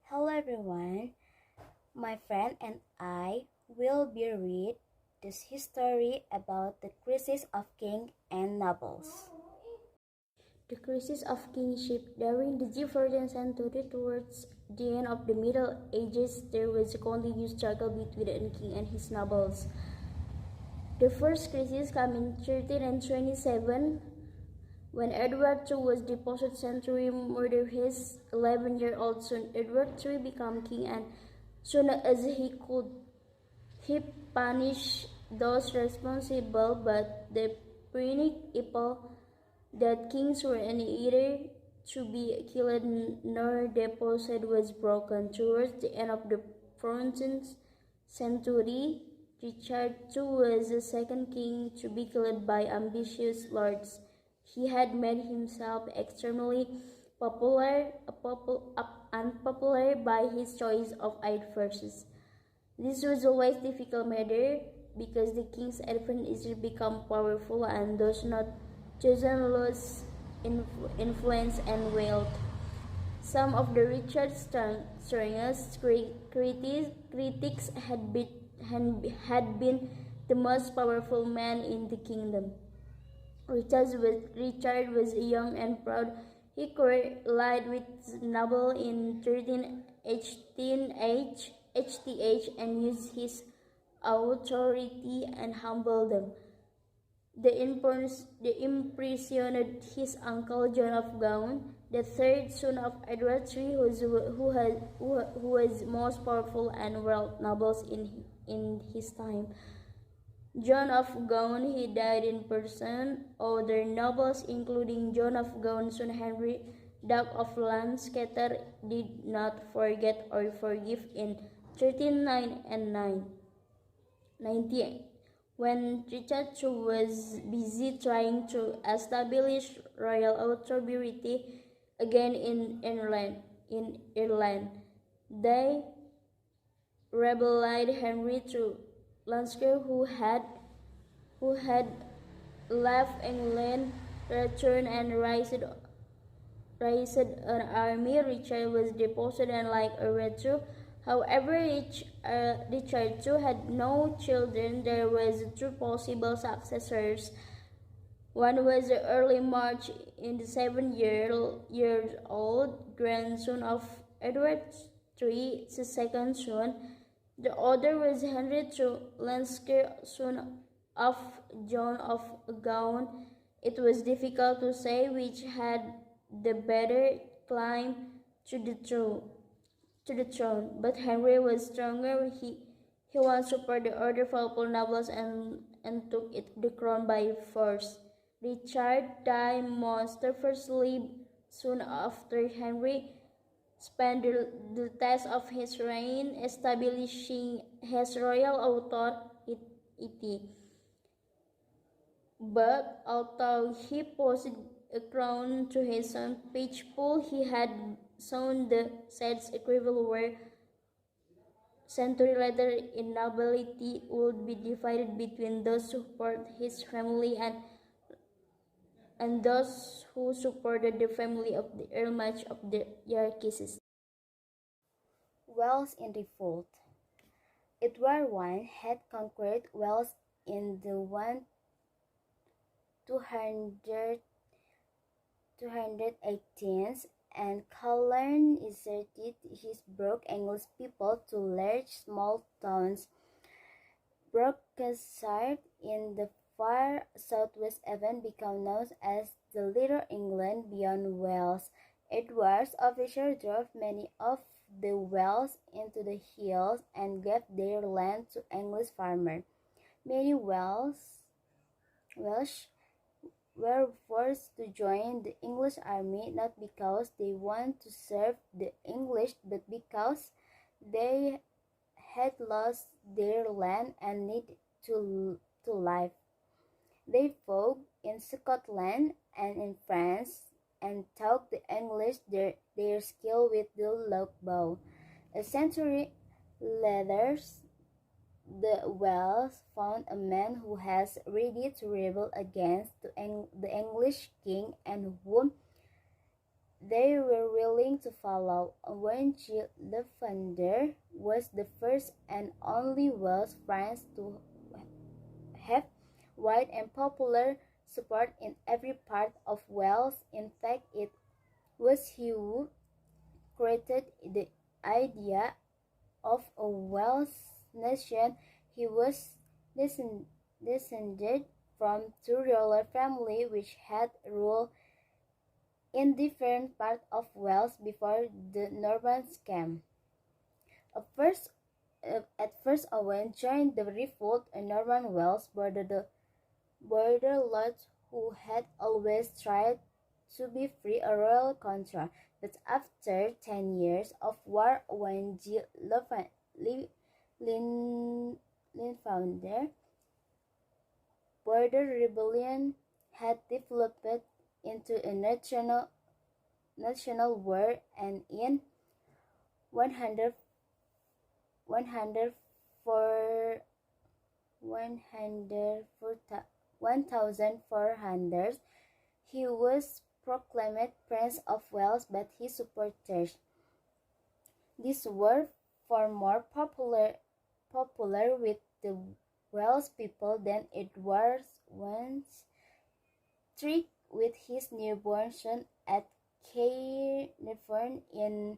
Hello everyone, my friend and I will be read this history about the crisis of king and nobles. The crisis of kingship during the 14th century towards the end of the Middle Ages, there was a continuous struggle between the king and his nobles. The first crisis came in 1327 when Edward II was deposed. Century murdered his 11-year-old son. Edward III became king, and soon as he could, he punished those responsible, but the principle that kings were neither to be killed nor deposed was broken. Towards the end of the 14th century, Richard II was the second king to be killed by ambitious lords. He had made himself extremely unpopular by his choice of advisors. This was always a difficult matter because the king's advisors easily become powerful and those not chosen lose influence and wealth. Some of the Richard's strongest critics had been the most powerful man in the kingdom. Richard was young and proud. He allied with noble in 1318 and used his authority and humbled them. The imprisoned his uncle John of Gaunt, the third son of Edward III, who was most powerful and wealthy nobles in his time. John of Gaunt, he died in person. Other nobles, including John of Gaunt's son Henry, Duke of Lancaster, did not forget or forgive in 1398. When Richard II was busy trying to establish royal authority again in Ireland, they rebelled. Henry II Lancaster, who had left England, returned and raised an army. Richard was deposed and like Edward II. However, Richard II had no children. There was two possible successors. One was the early March in the 7-year-old grandson of Edward III, the second son. The other was Henry II Lancaster, son of John of Gaunt. It was difficult to say which had the better claim to the throne, but Henry was stronger. He won support the other powerful nobles and took the crown by force. Richard died monsterously soon after. Henry spent the test of his reign establishing his royal authority. But although he posed a crown to his son Pitchpool, he had sown the seeds equivalent where century later in nobility would be divided between those who support his family and those who supported the family of the Earl. Much of the hierarchies. Wales in revolt. Edward I had conquered Wales in the 218th, and Cullen exerted his broke English people to large small towns. Brookshire in the far southwest even became known as the Little England beyond Wales. Edward's officers drove many of the Welsh into the hills and gave their land to English farmers. Many Welsh were forced to join the English army not because they wanted to serve the English, but because they had lost their land and needed to live. They fought in Scotland and in France and taught the English their skill with the longbow. A century later, the Welsh found a man who was ready to rebel against the English king and whom they were willing to follow. Owen G. Lavender was the first and only Welsh prince to have wide and popular support in every part of Wales. In fact, it was he who created the idea of a Welsh nation. He was descended from two royal families which had ruled in different parts of Wales before the Normans came. At first, Owen joined the revolt in Norman Wales border lords who had always tried to be free a royal control. But after 10 years of war, when G. Linfounder border rebellion had developed into a national war, and in 100 1400 he was proclaimed Prince of Wales by his supporters. These were far more popular with the Welsh people than it was once trick with his newborn son at Caernarfon in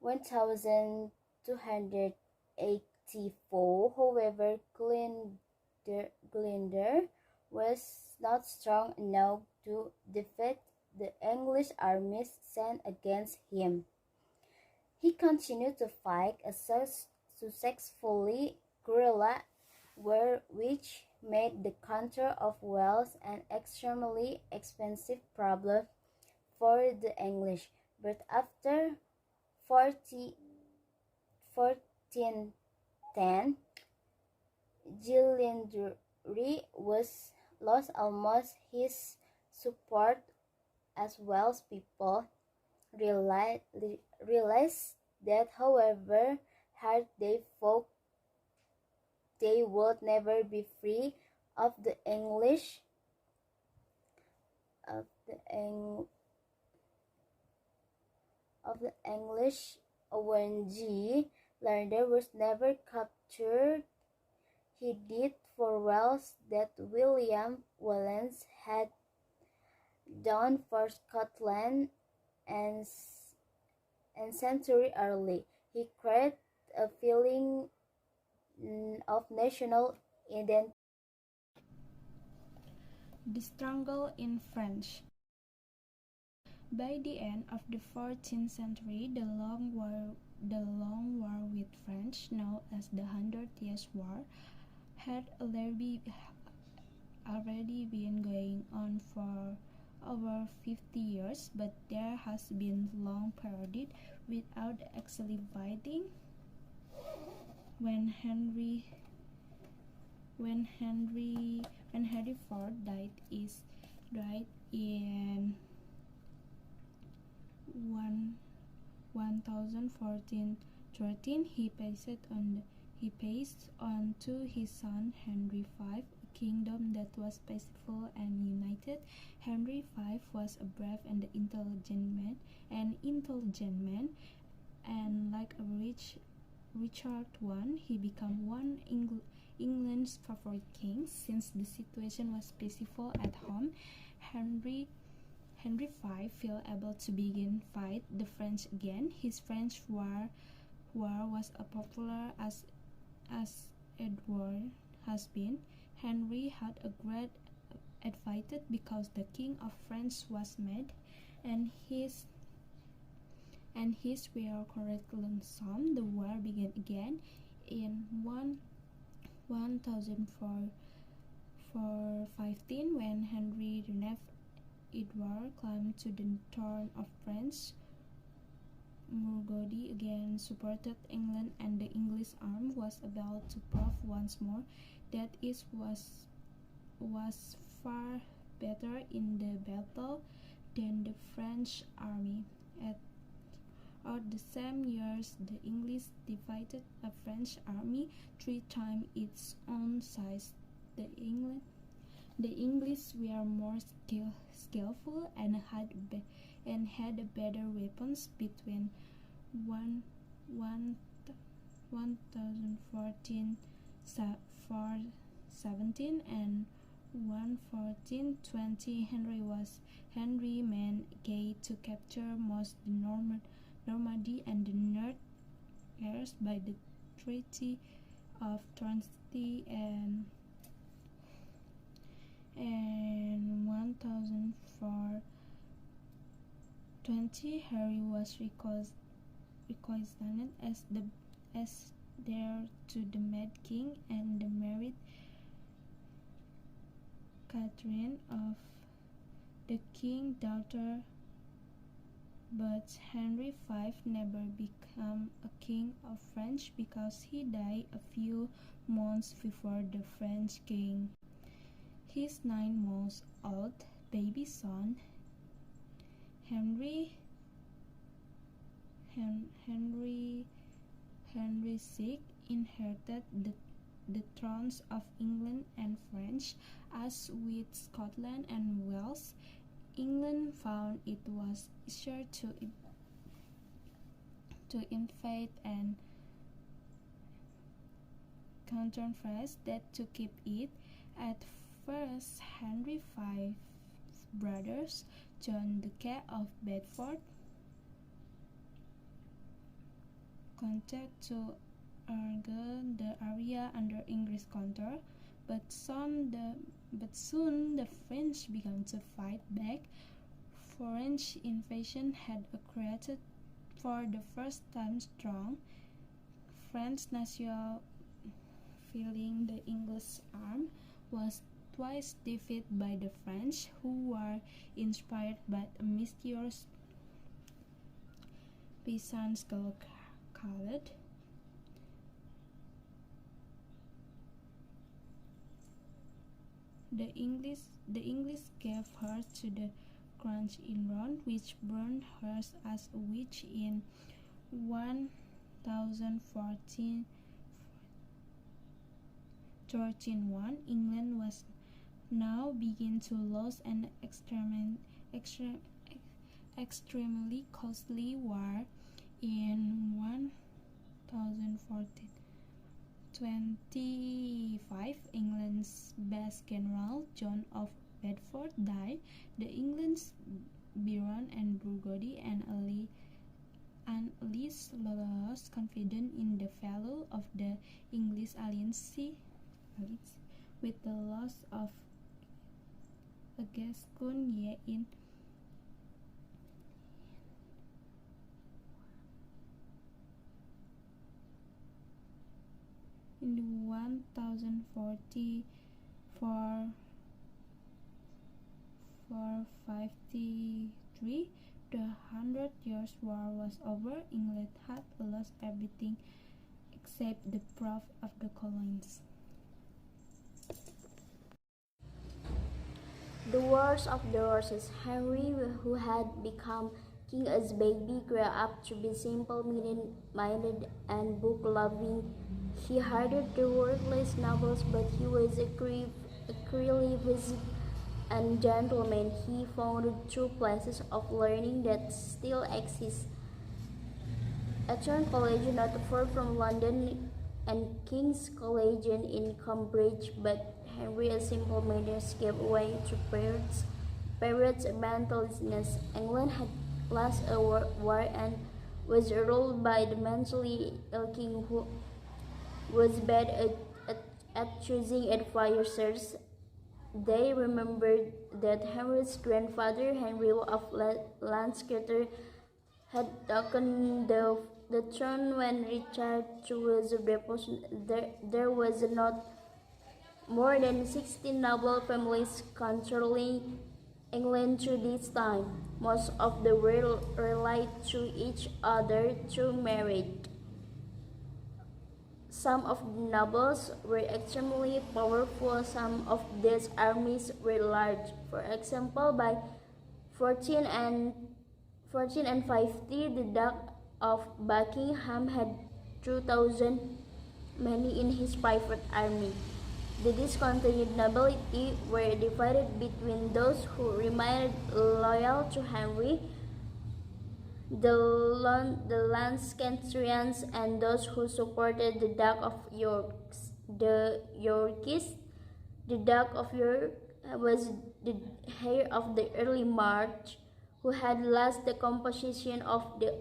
1284. However, Glyndŵr was not strong enough to defeat the English armies sent against him. He continued to fight a successfully guerrilla war, which made the control of Wales an extremely expensive problem for the English. But after 1410, Glyndŵr lost almost his support as Welsh people realized that however hard they fought, they would never be free of the English. When G. Lavender was never captured, he did for Wales that William Wallace had done for Scotland and century early. He created a feeling of national identity. The struggle in France. By the end of the 14th century, the long war with France, known as the Hundred Years' War, had already been going on for over 50 years, but there has been long period without actually fighting. When Henry IV died in 1013, he passed on to his son Henry V, a kingdom that was peaceful and united. Henry V was a brave and intelligent man, and like a Richard I, he became one England's favorite king. Since the situation was peaceful at home, Henry V felt able to begin fight the French again. His French war was as popular as Edward has been. Henry had a great advantage because the King of France was mad, and his were correctly some. The war began again in 1415 when Henry IX Edward climbed to the throne of France. Murgody again supported England, and the English army was about to prove once more that it was far better in the battle than the French army. At the same years, the English defeated a French army 3 times its own size. The English were more skillful and had and had better weapons between 1014-17 and 1420. Henry man gay to capture most the Normandy and the north heirs by the Treaty of Torcy, and 1420 Harry was requisitioned as heir to the Mad King and married Catherine of the King's daughter, but Henry V never became a king of France because he died a few months before the French king. His 9-month-old baby son, Henry VI, inherited the thrones of England and France. As with Scotland and Wales, England found it was easier to invade and counter France than to keep it. At first, Henry V's brothers, John the Duke of Bedford, content to argue the area under English control, but soon the French began to fight back. French invasion had created for the first time strong French national feeling. The English army was twice defeated by the French, who were inspired by a mysterious peasant girl called The English gave her to the crown in Rome, which burned her as a witch in 1014. England was now begin to lose an extremely costly war. In 1025, England's best general, John of Bedford, died. The English Baron and Burgundy and Alice lost confidence in the value of the English alliance with the loss of Gascogne in 1053. The 100 Years' War was over. England had lost everything except the pride of the colonies. The Wars of the Roses. Henry, who had become king as baby, grew up to be simple-minded and book-loving. He hated the worthless novels, but he was a clearly visible and gentleman. He founded two places of learning that still exist: Eton College, not far from London, and King's College in Cambridge. But Henry, a simple man, gave way to pirates' mentalness. England had lost a war and was ruled by the mentally ill king, who was bad at choosing advisors. They remembered that Henry's grandfather, Henry of Lancaster, had taken the throne when Richard was deposed. There was not more than 16 noble families controlling England through this time. Most of them were related to each other through marriage. Some of the nobles were extremely powerful. Some of these armies were large. For example, by 1450, the Duke of Buckingham had 2,000 men in his private army. The discontented nobility were divided between those who remained loyal to Henry, the Lancasterians and those who supported the Duke of Yorks. The Yorkists, the Duke of York was the heir of the early March, who had lost the composition of the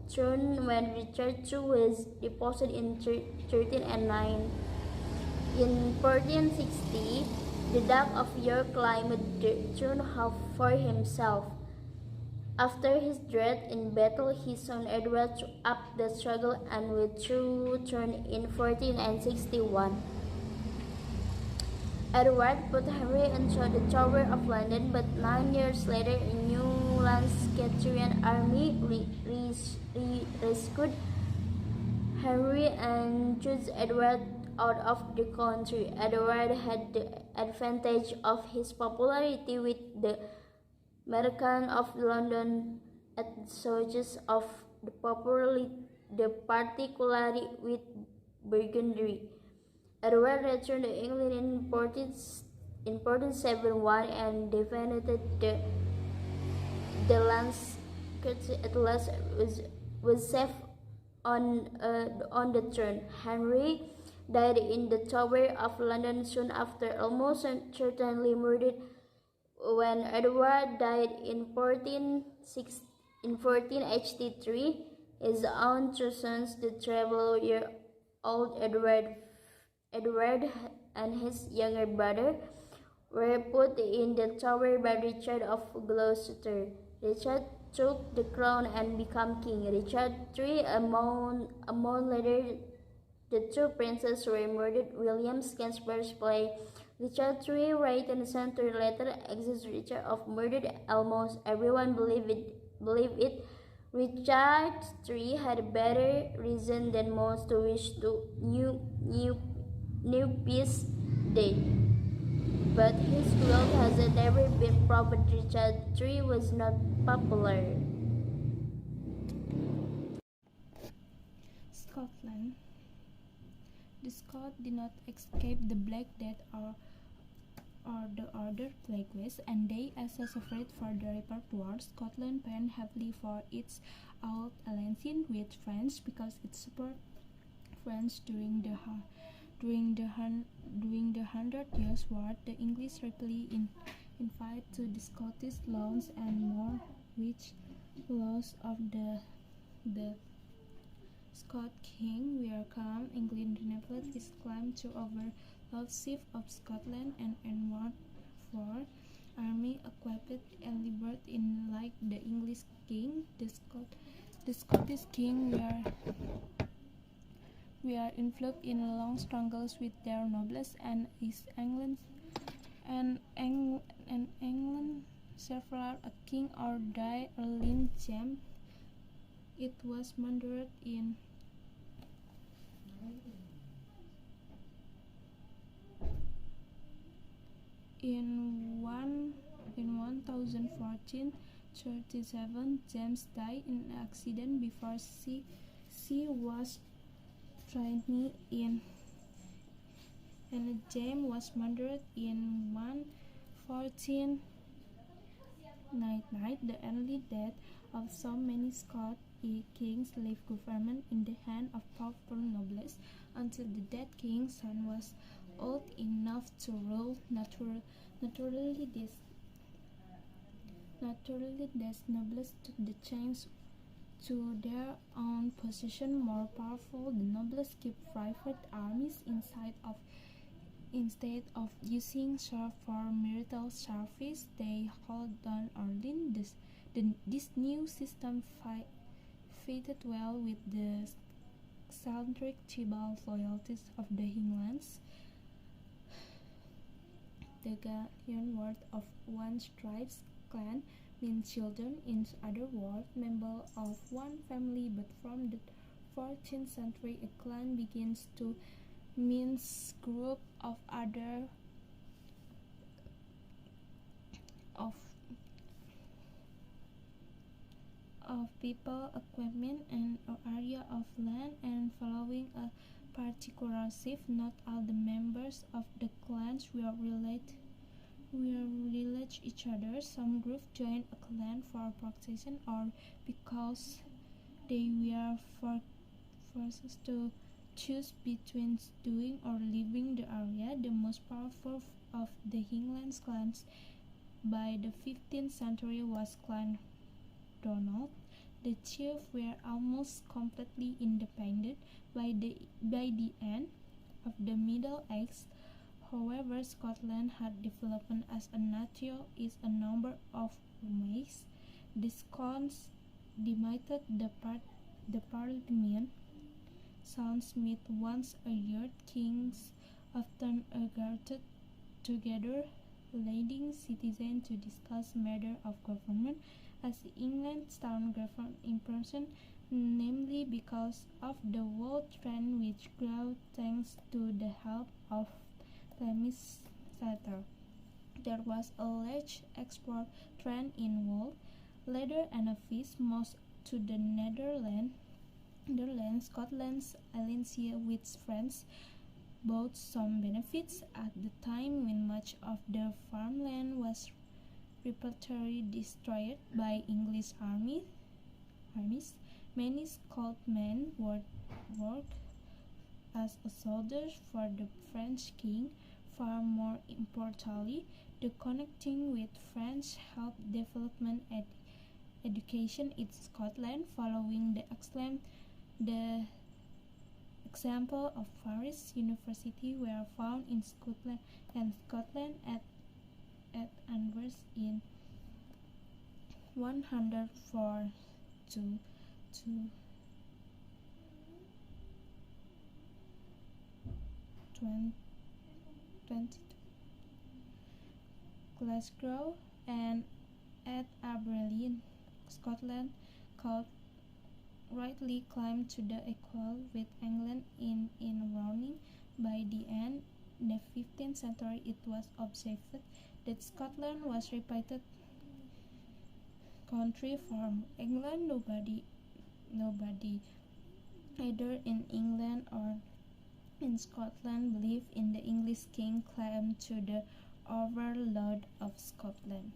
throne when Richard II was deposed in 1309. In 1460, the Duke of York claimed the throne for himself. After his death in battle, his son Edward up the struggle and withdrew throne in 1461. Edward put Henry into the Tower of London, but 9 years later a new Lancasterian army rescued Henry and chose Edward out of the country. Edward had the advantage of his popularity with the merchants of London at sources of particularly with Burgundy. Edward returned to England in 1471 and defended the lands at last was safe on the throne. Henry died in the Tower of London soon after, almost certainly murdered. When Edward died in 1483, his own two sons, the 12-year-old Edward and his younger brother, were put in the Tower by Richard of Gloucester. Richard took the crown and became king. Richard III, a month later, the two princes were murdered. William Shakespeare's play Richard III, written a century later, accuses Richard of murder. Almost everyone believed it. Richard III had better reason than most to wish to new peace dead. But his cruelty has never been proven. Richard III was not popular. Scotland. The Scots did not escape the Black Death or the other plagues, and they also suffered for the Repair War. Scotland paid heavily for its old alliance with France because it supported France during the Hundred Years' War. The English rapidly invaded to the Scottish lands and more which loss of the Scot king welcomed England renewed his claim to overlordship of Scotland and entered for army equipped and liberated in like the English king. The Scottish king were involved in long struggles with their nobles and East England several a king or died early. James it was murdered in 1037. James died in an accident before she was trained in, and James was murdered in 1499. The early death of so many Scots kings left government in the hands of powerful nobles until the dead king's son was old enough to rule. Naturally, these nobles took the chance to their own position more powerful. The nobles kept private armies instead of using serfs for military service. They held down Orleans. This new system fitted well with the eccentric tribal loyalties of the Highlands. The Ghanaian word of one tribe's clan means children, in other words, members of one family, but from the 14th century a clan begins to mean group of people, equipment, and area of land, and following a particular chief. Not all the members of the clans were were village each other. Some groups joined a clan for protection or because they were forced to choose between doing or leaving the area. The most powerful of the Highlands clans by the 15th century was Clan Donald. The chiefs were almost completely independent by the end of the Middle Ages. However, Scotland had developed as a nation in a number of ways. The Scots demanded the Parliament. Sounds meet once a year. Kings often gathered together, leading citizens to discuss matters of government, as England's town governed in person, namely because of the wool trade which grew thanks to the help of Flemish settlers. There was a large export trade in wool, leather, and fish, most to the Netherlands. Scotland's alliance with France brought some benefits at the time when much of the farmland was repeatedly destroyed by English armies. Many Scotsmen worked as soldiers for the French king. Far more importantly, the connecting with France helped development education in Scotland. Following the example of Paris University were found in Scotland at Anvers in 104 to 2022. Glasgow and at Aprilyani, Scotland could rightly claim to the equal with England in running. By the end of the 15th century, it was observed that Scotland was reputed country from England. Nobody, either in England or in Scotland, believed in the English king claim to the overlord of Scotland.